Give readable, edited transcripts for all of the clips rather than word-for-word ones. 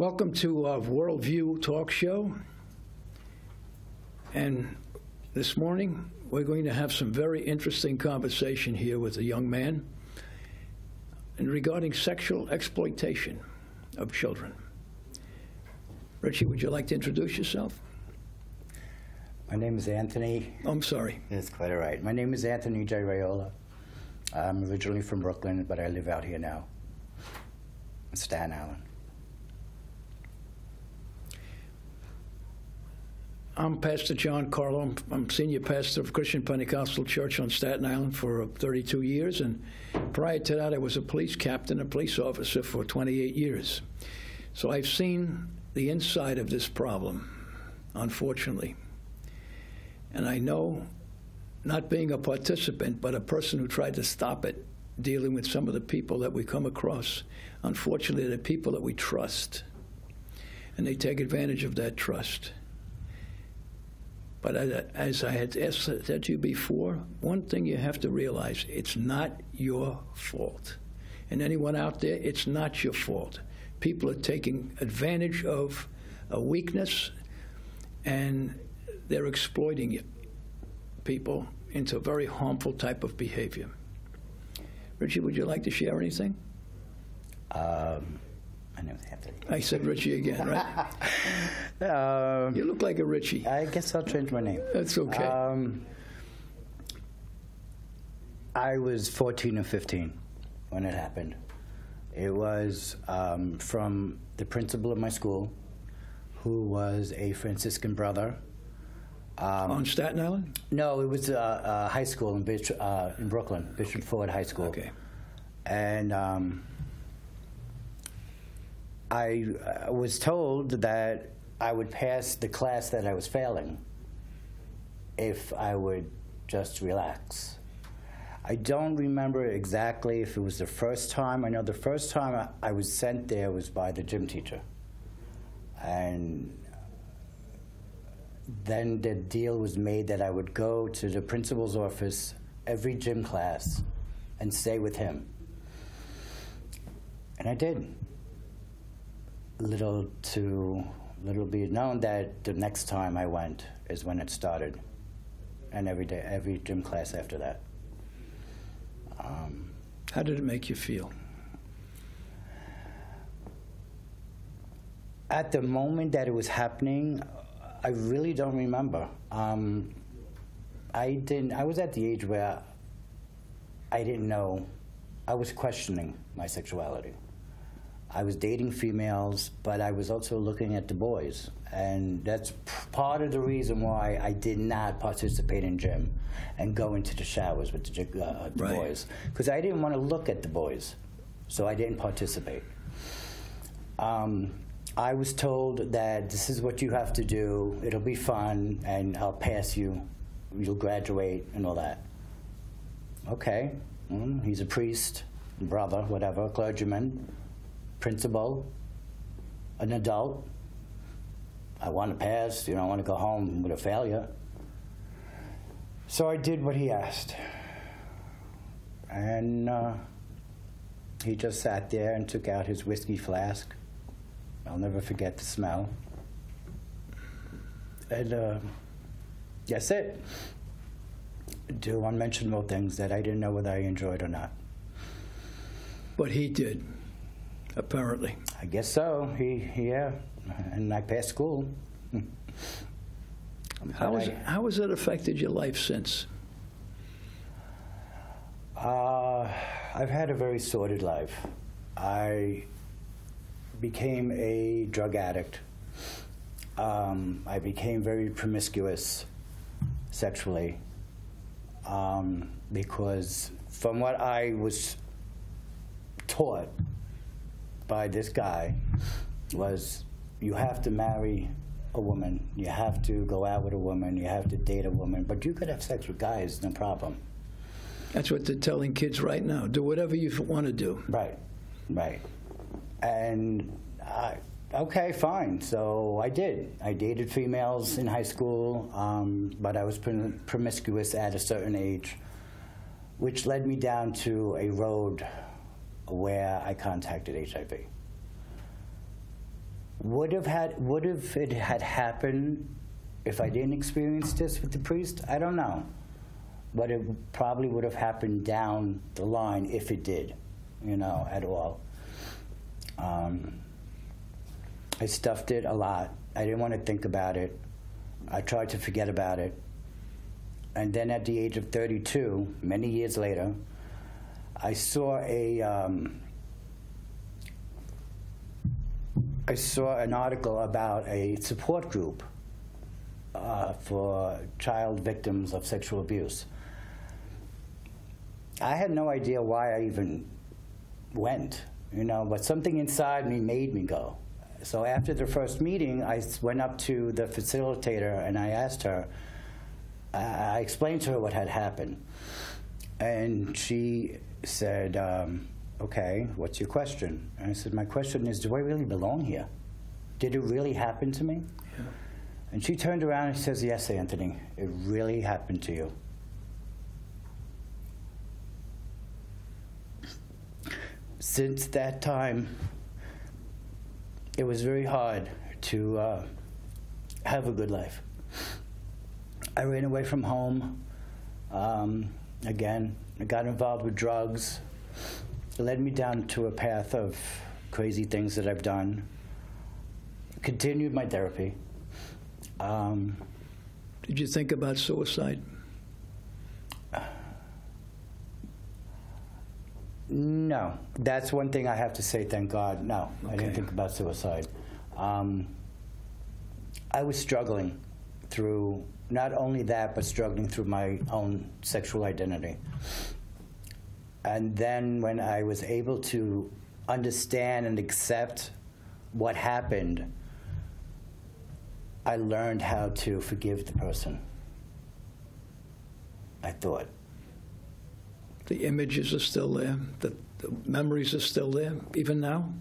Welcome to our Worldview Talk Show. And this morning, we're going to have some very interesting conversation here with a young man and regarding sexual exploitation of children. Richie, would you like to introduce yourself? My name is Anthony. Oh, I'm sorry. That's quite all right. My name is Anthony Raiola. I'm originally from Brooklyn, but I live out here now in Staten Island. I'm Pastor Rocco Carlo. I'm senior pastor of Christian Pentecostal Church on Staten Island for 32 years, and prior to that I was a police captain, a police officer for 28 years. So I've seen the inside of this problem, unfortunately. And I know, not being a participant, but a person who tried to stop it, dealing with some of the people that we come across, unfortunately they're people that we trust, and they take advantage of that trust. But as I had said to you before, one thing you have to realize, it's not your fault. And anyone out there, it's not your fault. People are taking advantage of a weakness, and they're exploiting people into a very harmful type of behavior. Richie, would you like to share anything? My name is Anthony. I said Richie again, right? You look like a Richie. I guess I'll change my name. That's okay. I was 14 or 15 when it happened. It was from the principal of my school, who was a Franciscan brother. On Staten Island? No, it was a high school in Brooklyn, Bishop Ford High School. Okay. And I was told that I would pass the class that I was failing if I would just relax. I don't remember exactly if it was the first time. I know the first time I was sent there was by the gym teacher. And then the deal was made that I would go to the principal's office every gym class and stay with him. And I did. Little be known that the next time I went is when it started, and every day, every gym class after that. How did it make you feel? At the moment that it was happening, I really don't remember. I was at the age where I didn't know. I was questioning my sexuality. I was dating females, but I was also looking at the boys. And that's part of the reason why I did not participate in gym and go into the showers with the Right. boys. Because I didn't want to look at the boys, so I didn't participate. I was told that this is what you have to do, it'll be fun, and I'll pass you, you'll graduate, and all that. Okay, he's a priest, brother, whatever, clergyman, principal, an adult. I want to pass, I want to go home with a failure. So I did what he asked. And he just sat there and took out his whiskey flask. I'll never forget the smell. And that's it. Do unmentionable things that I didn't know whether I enjoyed or not. But he did, apparently. I guess so. Yeah. And I passed school. How has it affected your life since? I've had a very sordid life. I became a drug addict. I became very promiscuous sexually because from what I was taught by this guy was you have to marry a woman, you have to go out with a woman, you have to date a woman, but you could have sex with guys, no problem. That's what they're telling kids right now. Do whatever you want to do. Right. And okay, fine. So I did. I dated females in high school, but I was promiscuous at a certain age, which led me down to a road where I contacted HIV. Would have it had happened if I didn't experience this with the priest? I don't know. But it probably would have happened down the line if it did, at all. I stuffed it a lot. I didn't want to think about it. I tried to forget about it. And then at the age of 32, many years later, I saw an article about a support group for child victims of sexual abuse. I had no idea why I even went, but something inside me made me go. So after the first meeting, I went up to the facilitator and I asked her, I explained to her what had happened. And she said, okay, what's your question? And I said, my question is, do I really belong here? Did it really happen to me? Yeah. And she turned around and says, yes, Anthony, it really happened to you. Since that time, it was very hard to have a good life. I ran away from home. Again, I got involved with drugs. It led me down to a path of crazy things that I've done. Continued my therapy. Did you think about suicide? No. That's one thing I have to say, thank God. No, okay. I didn't think about suicide. I was struggling through not only that, but struggling through my own sexual identity. And then when I was able to understand and accept what happened, I learned how to forgive the person, I thought. The images are still there. The memories are still there, even now?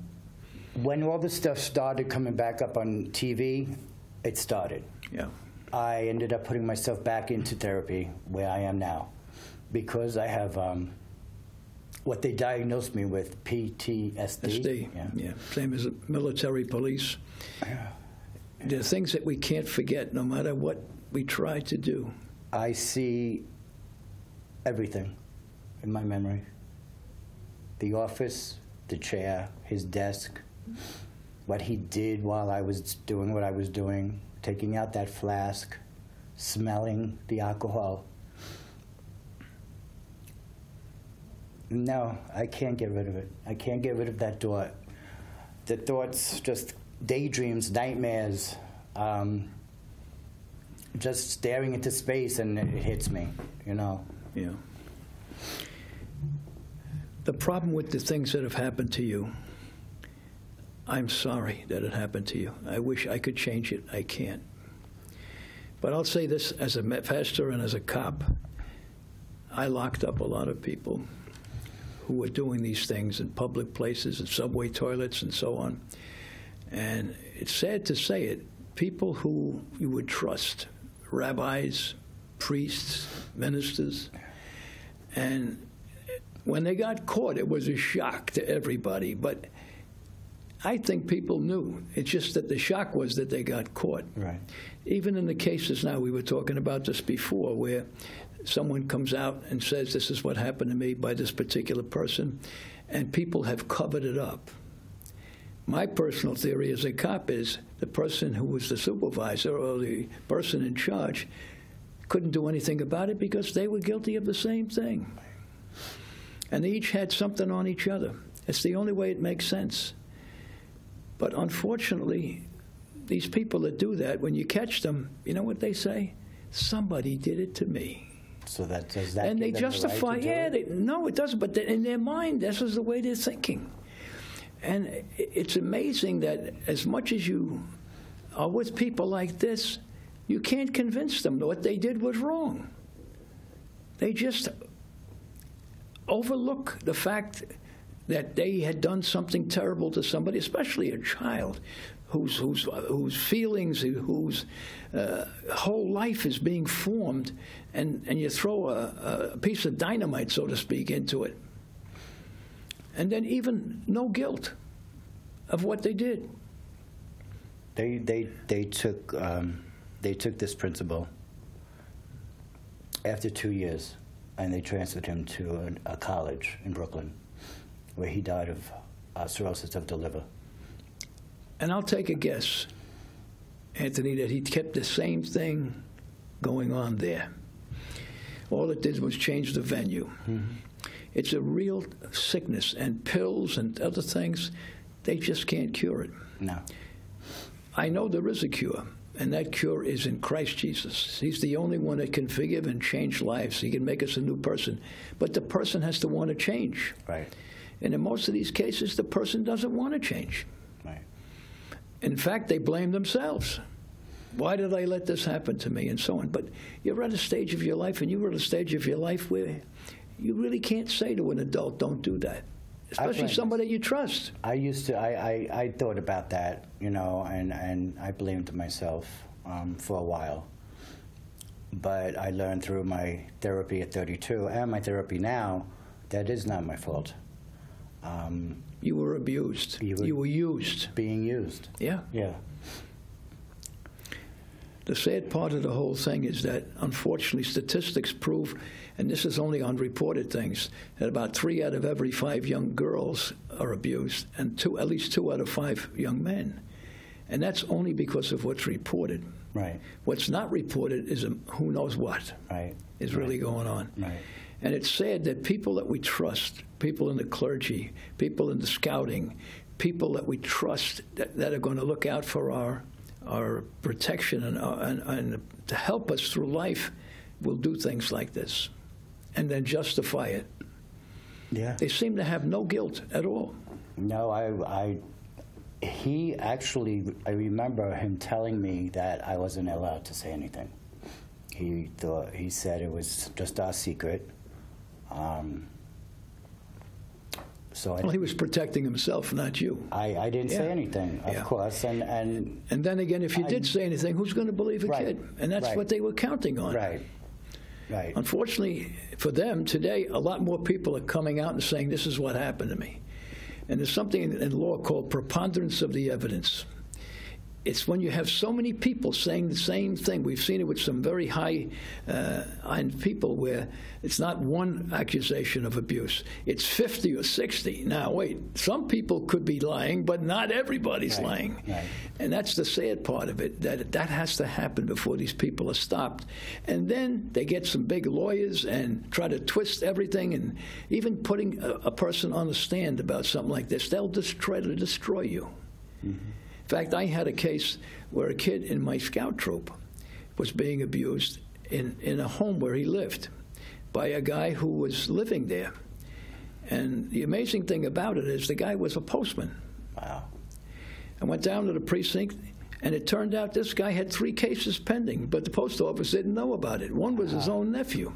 When all this stuff started coming back up on TV, it started. Yeah. I ended up putting myself back into therapy where I am now because I have what they diagnosed me with, PTSD. SD, yeah. Same as military police. Yeah. There are things that we can't forget no matter what we try to do. I see everything in my memory. The office, the chair, his desk, what he did while I was doing what I was doing, taking out that flask, smelling the alcohol. No, I can't get rid of it. I can't get rid of that thought. The thoughts, just daydreams, nightmares, just staring into space, and it hits me, Yeah. The problem with the things that have happened to you, I'm sorry that it happened to you. I wish I could change it. I can't. But I'll say this as a pastor and as a cop. I locked up a lot of people who were doing these things in public places, in subway toilets and so on. And it's sad to say it, people who you would trust, rabbis, priests, ministers, and when they got caught, it was a shock to everybody. But I think people knew. It's just that the shock was that they got caught. Right. Even in the cases now, we were talking about this before, where someone comes out and says, this is what happened to me by this particular person, and people have covered it up. My personal theory as a cop is the person who was the supervisor or the person in charge couldn't do anything about it because they were guilty of the same thing. And they each had something on each other. It's the only way it makes sense. But unfortunately, these people that do that, when you catch them, you know what they say? Somebody did it to me. So that does that. And they justify, no, it doesn't. But in their mind, this is the way they're thinking. And it's amazing that as much as you are with people like this, you can't convince them that what they did was wrong. They just overlook the fact that they had done something terrible to somebody, especially a child whose feelings, whose whole life is being formed, and you throw a piece of dynamite, so to speak, into it. And then even no guilt of what they did. They took this principal after 2 years, and they transferred him to a college in Brooklyn, where he died of cirrhosis of the liver. And I'll take a guess, Anthony, that he kept the same thing going on there. All it did was change the venue. Mm-hmm. It's a real sickness, and pills and other things, they just can't cure it. No. I know there is a cure, and that cure is in Christ Jesus. He's the only one that can forgive and change lives. He can make us a new person. But the person has to want to change. Right. And in most of these cases, the person doesn't want to change. Right. In fact, they blame themselves. Why did I let this happen to me, and so on. But you're at a stage of your life, and you were at a stage of your life where you really can't say to an adult, don't do that, especially somebody you trust. I thought about that, and I blamed myself for a while. But I learned through my therapy at 32 and my therapy now that is not my fault. You were abused. You were used. Being used. Yeah. Yeah. The sad part of the whole thing is that, unfortunately, statistics prove, and this is only on reported things, that about 3 out of every 5 young girls are abused, and at least 2 out of 5 young men. And that's only because of what's reported. Right. What's not reported is who knows what is really going on. Right. And it's sad that people that we trust, people in the clergy, people in the scouting, people that we trust that are going to look out for our protection and to help us through life, will do things like this and then justify it. Yeah. They seem to have no guilt at all. No, I remember him telling me that I wasn't allowed to say anything. He said it was just our secret. Well, he was protecting himself, not you. I didn't say anything, of course. And then again, if you did say anything, who's going to believe a kid? And that's what they were counting on. Right. Unfortunately, for them, today, a lot more people are coming out and saying, this is what happened to me. And there's something in law called preponderance of the evidence. It's when you have so many people saying the same thing. We've seen it with some very high-end people where it's not one accusation of abuse. It's 50 or 60. Now, wait, some people could be lying, but not everybody's lying. Right. And that's the sad part of it, that has to happen before these people are stopped. And then they get some big lawyers and try to twist everything, and even putting a person on the stand about something like this, they'll try to destroy you. Mm-hmm. In fact, I had a case where a kid in my scout troop was being abused in a home where he lived by a guy who was living there. And the amazing thing about it is the guy was a postman. Wow. I went down to the precinct, and it turned out this guy had 3 cases pending, but the post office didn't know about it. One was his own nephew.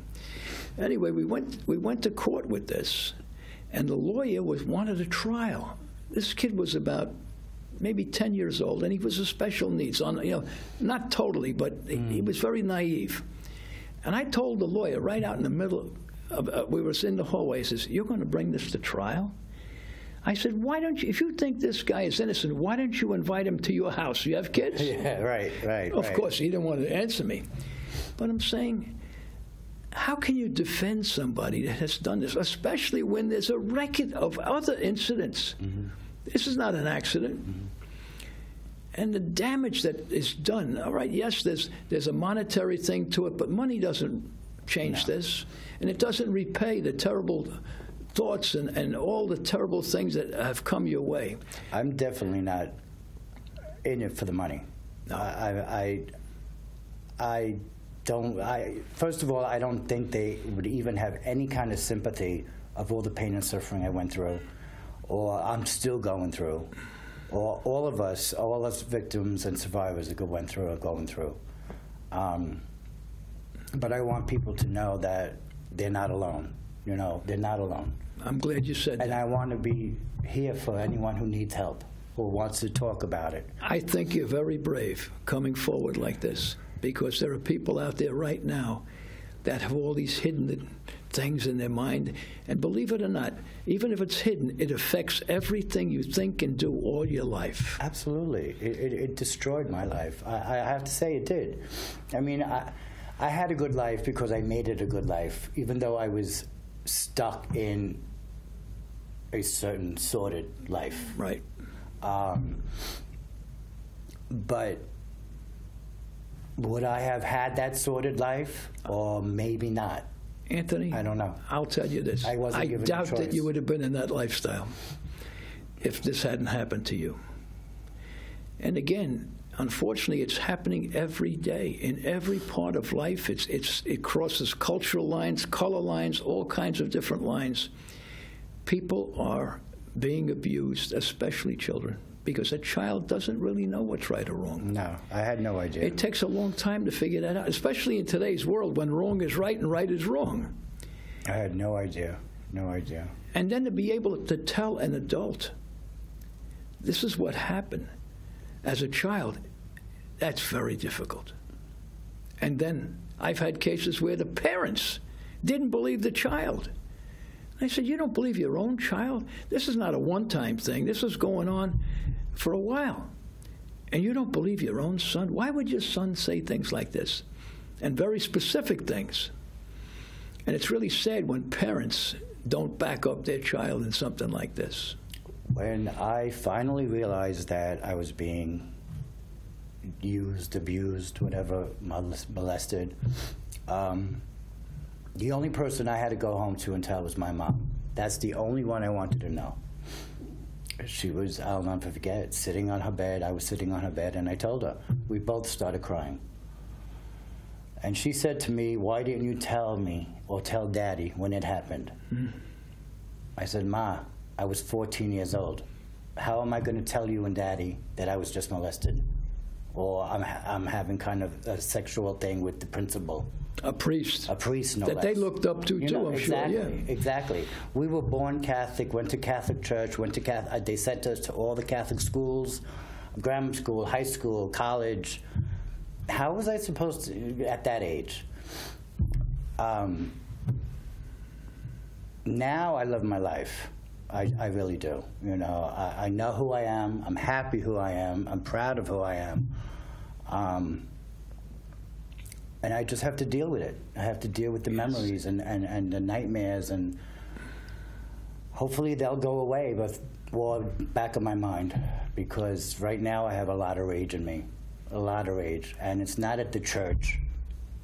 Anyway, we went to court with this, and the lawyer wanted a trial. This kid was about maybe 10 years old, and he was a special needs, not totally, but he was very naive. And I told the lawyer right out in the middle of, we were in the hallway, he says, you're going to bring this to trial? I said, why don't you, if you think this guy is innocent, why don't you invite him to your house? You have kids? Yeah, right. Of course, he didn't want to answer me. But I'm saying, how can you defend somebody that has done this, especially when there's a record of other incidents? Mm-hmm. This is not an accident. Mm-hmm. And the damage that is done, all right, yes, there's a monetary thing to it, but money doesn't change this. And it doesn't repay the terrible thoughts and all the terrible things that have come your way. I'm definitely not in it for the money. No. I don't, first of all, I don't think they would even have any kind of sympathy of all the pain and suffering I went through, or I'm still going through, or all of us victims and survivors that went through are going through. But I want people to know that they're not alone. You know, they're not alone. I'm glad you said that. And I want to be here for anyone who needs help, who wants to talk about it. I think you're very brave coming forward like this, because there are people out there right now that have all these hidden things in their mind. And believe it or not, even if it's hidden, it affects everything you think and do all your life. Absolutely. It destroyed my life. I have to say it did. I mean, I had a good life because I made it a good life, even though I was stuck in a certain sordid life. Right. But would I have had that sordid life, or maybe not? Anthony, I don't know. I'll tell you this. I wasn't given a doubt choice. that you would have been in that lifestyle if this hadn't happened to you. And again, unfortunately, it's happening every day in every part of life. It crosses cultural lines, color lines, all kinds of different lines. People are being abused, especially children, because a child doesn't really know what's right or wrong. No, I had no idea. It takes a long time to figure that out, especially in today's world when wrong is right and right is wrong. I had no idea. No idea. And then to be able to tell an adult, this is what happened as a child, that's very difficult. And then I've had cases where the parents didn't believe the child. I said, you don't believe your own child? This is not a one-time thing. This is going on for a while. And you don't believe your own son? Why would your son say things like this? And very specific things. And it's really sad when parents don't back up their child in something like this. When I finally realized that I was being used, abused, whatever, molested, the only person I had to go home to and tell was my mom. That's the only one I wanted to know. She was, I'll never forget, sitting on her bed. I was sitting on her bed, and I told her. We both started crying. And she said to me, why didn't you tell me or tell Daddy when it happened? I said, Ma, I was 14 years old. How am I going to tell you and Daddy that I was just molested? Or I'm having kind of a sexual thing with the principal? A priest. A priest, no less. That they looked up to, too, I'm exactly, sure. Yeah. Exactly. We were born Catholic, went to Catholic church, they sent us to all the Catholic schools, grammar school, high school, college. How was I supposed to, at that age? Now I love my life. I really do. You know, I know who I am. I'm happy who I am. I'm proud of who I am. And I just have to deal with it. I have to deal with the memories and the nightmares, and hopefully they'll go away, but back of my mind, because right now I have a lot of rage in me, a lot of rage. And it's not at the church,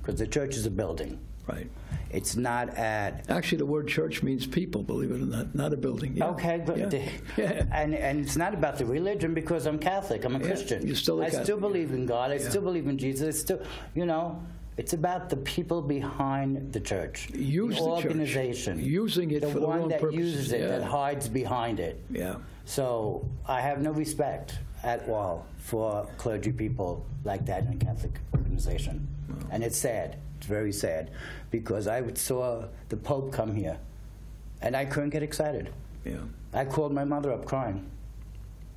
because the church is a building. Right. It's not at... Actually, the word church means people, believe it or not a building. Yeah. Okay, good. Yeah. And it's not about the religion, because I'm Catholic. I'm a Christian. You're still a Catholic. I still believe in God. I still believe in Jesus. I still, you know, it's about the people behind the church. The organization. Church. Using it for the wrong purpose. The one that uses it, that hides behind it. Yeah. So I have no respect at all for clergy people like that in a Catholic organization. Wow. And it's sad. It's very sad, because I saw the Pope come here, and I couldn't get excited. Yeah. I called my mother up crying.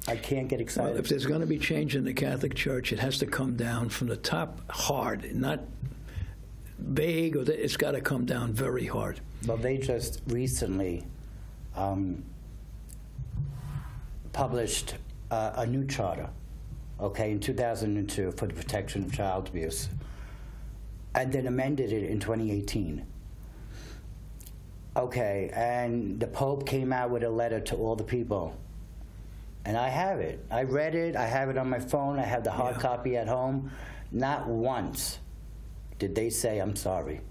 I can't get excited. Well, if there's going to be change in the Catholic Church, it has to come down from the top hard, not vague, or it's got to come down very hard. Well, they just recently published a new charter, okay, in 2002 for the protection of child abuse, and then amended it in 2018. Okay, and the Pope came out with a letter to all the people. And I have it. I read it. I have it on my phone. I have the hard copy at home. Not once did they say, I'm sorry.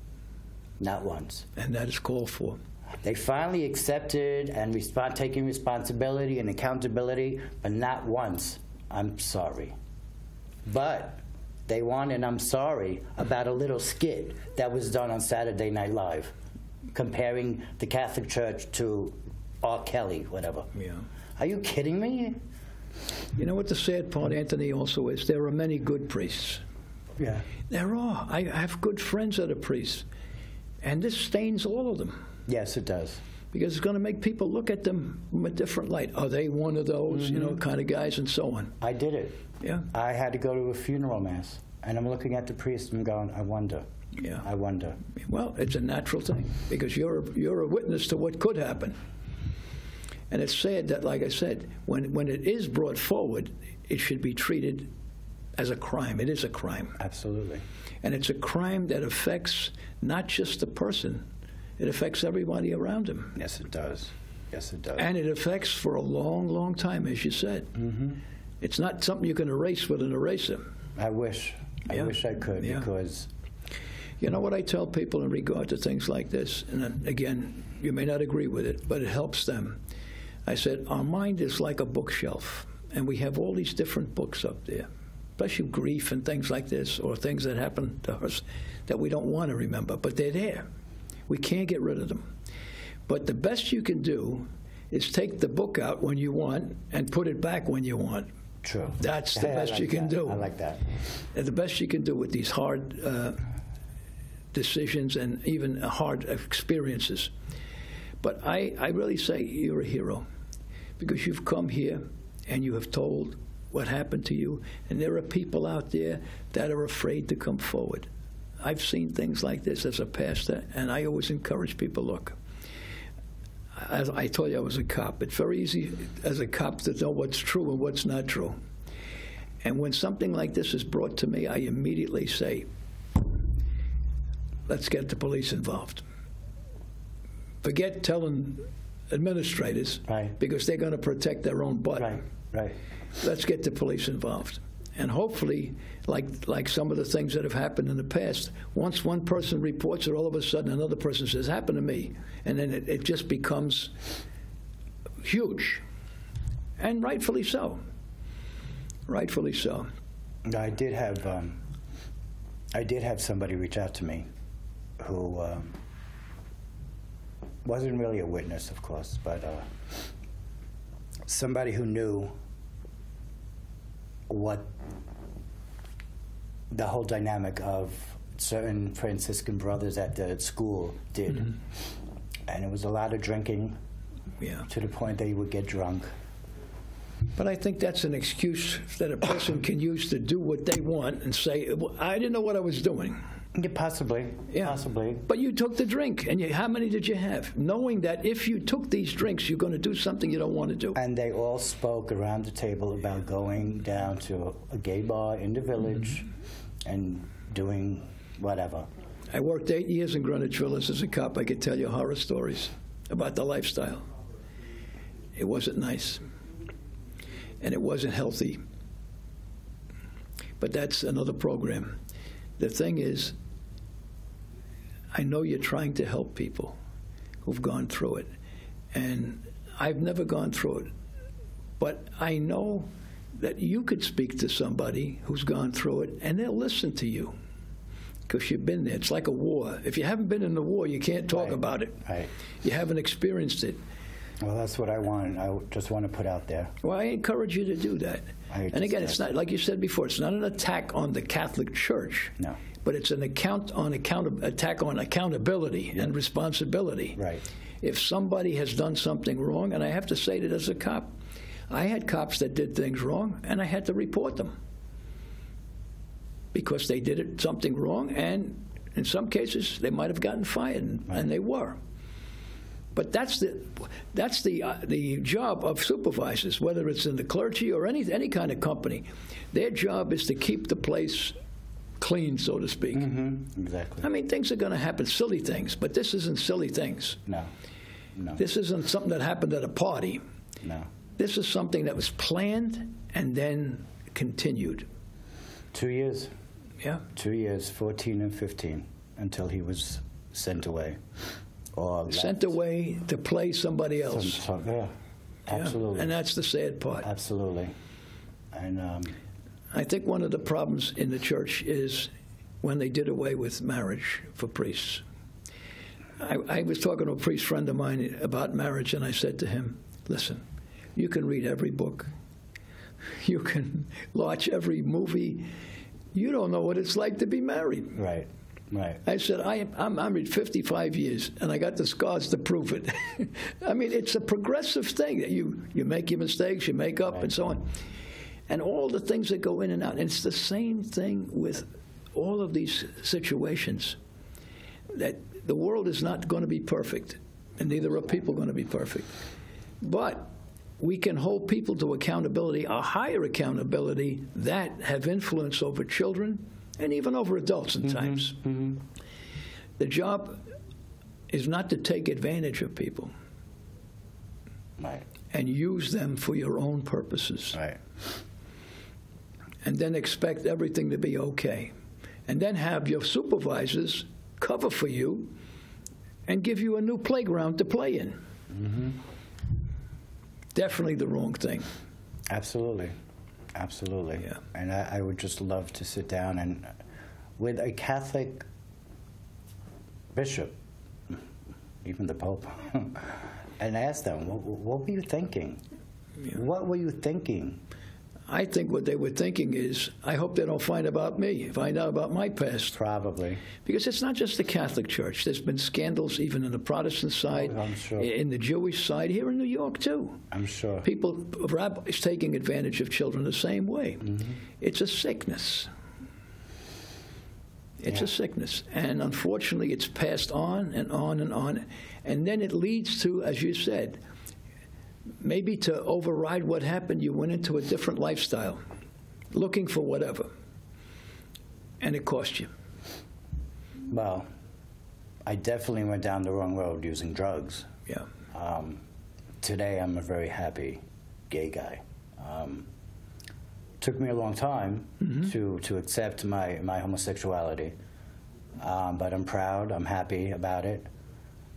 Not once. And that is called for. They finally accepted and taking responsibility and accountability, but not once, I'm sorry. But they want an I'm sorry about a little skit that was done on Saturday Night Live, comparing the Catholic Church to R. Kelly, whatever. Yeah. Are you kidding me? You know what the sad part, Anthony, also is? There are many good priests. Yeah. There are. I have good friends that are priests. And this stains all of them. Yes, it does. Because it's going to make people look at them from a different light. Are they one of those, you know, kind of guys, and so on? I did it. Yeah. I had to go to a funeral mass, and I'm looking at the priest and I'm going, I wonder. Yeah. I wonder. Well, it's a natural thing because you're a witness to what could happen. And it's sad that, like I said, when it is brought forward, it should be treated as a crime. It is a crime. Absolutely. And it's a crime that affects not just the person, it affects everybody around him. Yes, it does. Yes, it does. And it affects for a long, long time, as you said. Mm-hmm. It's not something you can erase with an eraser. I wish I could, because... You know what I tell people in regard to things like this, and then, again, you may not agree with it, but it helps them. I said, our mind is like a bookshelf, and we have all these different books up there, especially grief and things like this, or things that happen to us that we don't want to remember, but they're there. We can't get rid of them. But the best you can do is take the book out when you want and put it back when you want. True. That's the best you can do. I like that. And the best you can do with these hard decisions and even hard experiences. But I really say you're a hero because you've come here and you have told what happened to you, and there are people out there that are afraid to come forward. I've seen things like this as a pastor, and I always encourage people, look, as I told you I was a cop. It's very easy as a cop to know what's true and what's not true. And when something like this is brought to me, I immediately say, let's get the police involved. Forget telling administrators, right, because they're going to protect their own butt. Right. Let's get the police involved. And hopefully, like some of the things that have happened in the past, once one person reports it, all of a sudden another person says, happened to me. And then it just becomes huge. And rightfully so. Rightfully so. I did have somebody reach out to me who wasn't really a witness, of course, but somebody who knew what the whole dynamic of certain Franciscan brothers at the school did. Mm-hmm. And it was a lot of drinking, to the point that you would get drunk. But I think that's an excuse that a person can use to do what they want and say, well, I didn't know what I was doing. Yeah, possibly. But you took the drink, and how many did you have? Knowing that if you took these drinks, you're going to do something you don't want to do. And they all spoke around the table about going down to a gay bar in the village and doing whatever. I worked 8 years in Greenwich Village as a cop. I could tell you horror stories about the lifestyle. It wasn't nice, and it wasn't healthy. But that's another program. The thing is, I know you're trying to help people who've gone through it, and I've never gone through it, but I know that you could speak to somebody who's gone through it, and they'll listen to you because you've been there. It's like a war. If you haven't been in the war, you can't talk about it. Right. You haven't experienced it. Well, that's what I want. I just want to put out there. Well, I encourage you to do that. And again, it's not, like you said before, it's not an attack on the Catholic Church. No. But it's an attack on accountability and responsibility. Right. If somebody has done something wrong, and I have to say that as a cop, I had cops that did things wrong, and I had to report them because they did something wrong, and in some cases they might have gotten fired, and they were. But that's the job of supervisors, whether it's in the clergy or any kind of company. Their job is to keep the place clean, so to speak. Mm-hmm. Exactly. I mean, things are going to happen, silly things, but this isn't silly things. No. This isn't something that happened at a party. No. This is something that was planned and then continued. 2 years. Yeah. 2 years, 14 and 15, until he was sent away. Or sent away to play somebody else. Yeah, absolutely. And that's the sad part. Absolutely. And I think one of the problems in the church is when they did away with marriage for priests. I was talking to a priest friend of mine about marriage, and I said to him, listen, you can read every book. You can watch every movie. You don't know what it's like to be married. Right. Right. I said, I'm married 55 years, and I got the scars to prove it. I mean, it's a progressive thing. That you make your mistakes, you make up, and so on. And all the things that go in and out. And it's the same thing with all of these situations, that the world is not going to be perfect, and neither are people going to be perfect. But we can hold people to accountability, a higher accountability, that have influence over children and even over adults at times. The job is not to take advantage of people and use them for your own purposes. And then expect everything to be okay. And then have your supervisors cover for you and give you a new playground to play in. Definitely the wrong thing. Absolutely. Absolutely. Yeah. And I would just love to sit down and with a Catholic bishop, even the Pope, and ask them, what were you thinking? Yeah. What were you thinking? I think what they were thinking is, I hope they don't find out about my past. Probably. Because it's not just the Catholic Church. There's been scandals even in the Protestant side, I'm sure. in the Jewish side, here in New York, too. I'm sure. People, rabbis taking advantage of children the same way. It's a sickness. It's a sickness. And unfortunately, it's passed on and on and on. And then it leads to, as you said, maybe to override what happened, you went into a different lifestyle, looking for whatever, and it cost you. Well, I definitely went down the wrong road using drugs. Yeah. Today, I'm a very happy gay guy. Took me a long time to accept my homosexuality, but I'm proud, I'm happy about it.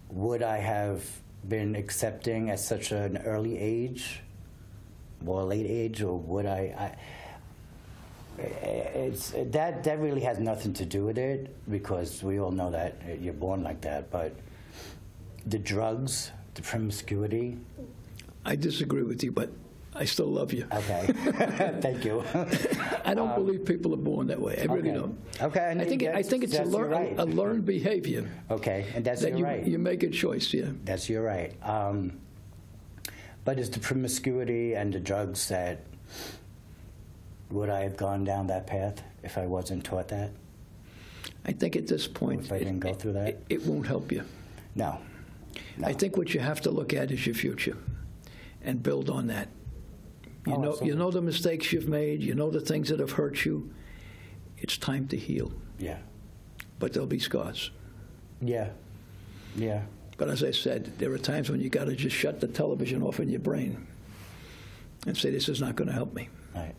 Would I have been accepting at such an early age or late age, or would that really has nothing to do with it, because we all know that you're born like that. But the drugs, the promiscuity. I disagree with you, but I still love you. Okay. Thank you. I don't believe people are born that way. I really don't. Okay. I think it's a learned behavior. Okay, and that's that your right. You make a choice, yeah. That's your right. But it's the promiscuity and the drugs that, would I have gone down that path if I wasn't taught that? I think at this point, if I didn't go through that? It won't help you. No. I think what you have to look at is your future and build on that. You know the mistakes you've made. You know the things that have hurt you. It's time to heal. Yeah. But there'll be scars. Yeah. Yeah. But as I said, there are times when you got to just shut the television off in your brain and say, this is not going to help me. Right.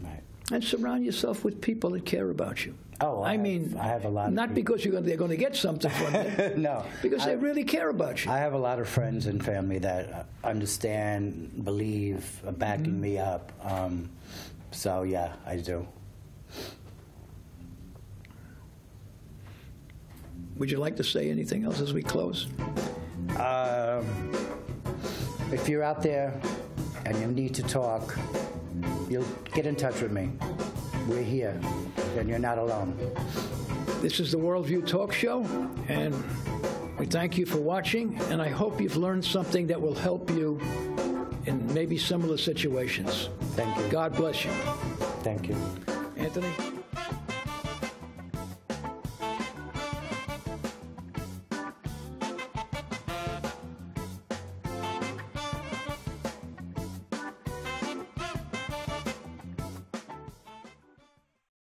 Right. And surround yourself with people that care about you. Oh, I have a lot. Not because they're going to get something from you. No. Because they really care about you. I have a lot of friends and family that understand, believe, are backing me up. So yeah, I do. Would you like to say anything else as we close? If you're out there and you need to talk, you'll get in touch with me. We're here, and you're not alone. This is the Worldview Talk Show, and we thank you for watching, and I hope you've learned something that will help you in maybe similar situations. Thank you. God bless you. Thank you. Anthony?